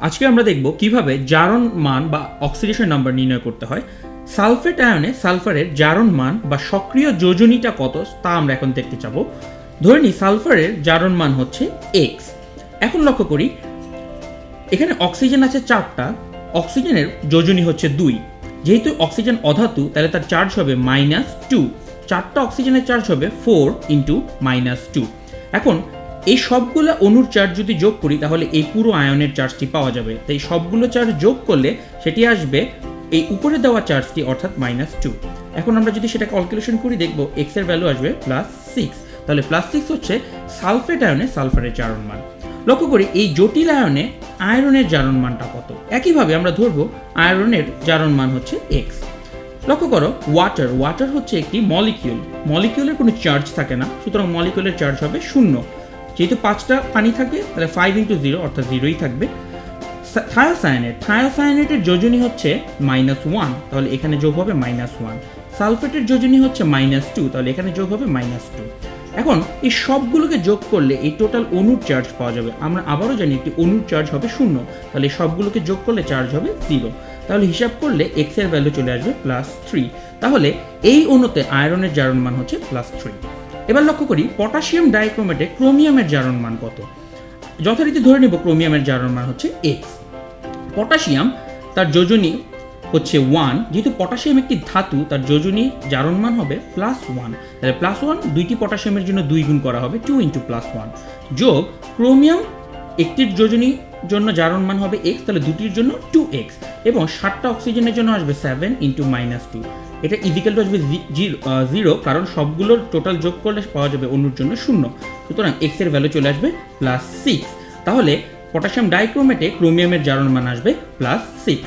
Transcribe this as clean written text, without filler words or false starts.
আজকে আমরা দেখব কিভাবে জারণ মান বা অক্সিডেশন নাম্বার নির্ণয় করতে হয়। সালফেট আয়নে সালফারের জারণ মান বা সক্রিয় যোজনীটা কত তা আমরা এখন দেখতে চাবো। ধরে নিই সালফারের জারণ মান হচ্ছে x। এখন লক্ষ্য করি এখানে অক্সিজেন আছে 4টা, অক্সিজেনের যোজনী হচ্ছে 2। যেহেতু অক্সিজেন অধাতু তাহলে তার চার্জ হবে -2। 4টা অক্সিজেনের চার্জ হবে 4 × -2। এখন এই সবগুলো অণুর চার্জ যদি যোগ করি তাহলে এই পুরো আয়নের চার্জটি পাওয়া যাবে। তাই সবগুলো চার্জ যোগ করলে সেটি আসবে এই উপরে দেওয়া চার্জটি অর্থাৎ -2। এখন আমরা যদি সেটা ক্যালকুলেশন করি দেখব x এর ভ্যালু আসবে +6। তাহলে +6 হচ্ছে সালফেট আয়নে সালফারের জারণ মান। লক্ষ্য করি এই জটিল আয়নে আয়রনের জারণ মানটা কত। একইভাবে আমরা ধরবো আয়রনের জারণ মান হচ্ছে x। লক্ষ্য করো ওয়াটার হচ্ছে একটি মলিকিউলের কোনো চার্জ থাকে না, সুতরাং মলিকিউলের চার্জ হবে 0। যেহেতু 5টা পানি থাকে তাহলে 5 × 0 অর্থাৎ 0ই থাকবে। থায়োসায়ানেটের যোজনী হচ্ছে -1, তাহলে এখানে যোগ হবে -1। সালফেটের যোজনী হচ্ছে -2, তাহলে এখানে যোগ হবে -2। এখন এই সবগুলোকে যোগ করলে এই টোটাল অণুর চার্জ পাওয়া যাবে। আমরা আবারও জানি একটি অণুর চার্জ হবে 0, তাহলে সবগুলোকে যোগ করলে চার্জ হবে 0। তাহলে হিসাব করলে x এর ভ্যালু চলে আসবে +3। তাহলে এই অণুতে আয়রনের জারণ মান হচ্ছে +3। এবার লক্ষ্য করি পটাশিয়াম ডাইক্রোমেটে ক্রোমিয়ামের জারণ মান কত। যথারীতি ধরে নিব ক্রোমিয়ামের জারণ মান হচ্ছে x। পটাশিয়াম তার যোজনী হচ্ছে 1, যেহেতু পটাশিয়াম একটি ধাতু তার যোজনী জারণ মান হবে +1। তাহলে +1 দুইটি পটাশিয়ামের জন্য 2 গুণ করা হবে 2 × +1 যোগ ক্রোমিয়াম একটির যোজনীর জন্য জারণ মান হবে x, তাহলে দুটির জন্য 2x এবং 7টা অক্সিজেনের জন্য আসবে 7 × -2। এটা ইজিক্যাল টু আসবে 0, কারণ সবগুলোর টোটাল যোগ করলে পাওয়া যাবে অণুর জন্য 0। সুতরাং x এর ভ্যালু চলে আসবে +6। তাহলে পটাশিয়াম ডাইক্রোমেটে ক্রোমিয়ামের জারণ মান আসবে +6।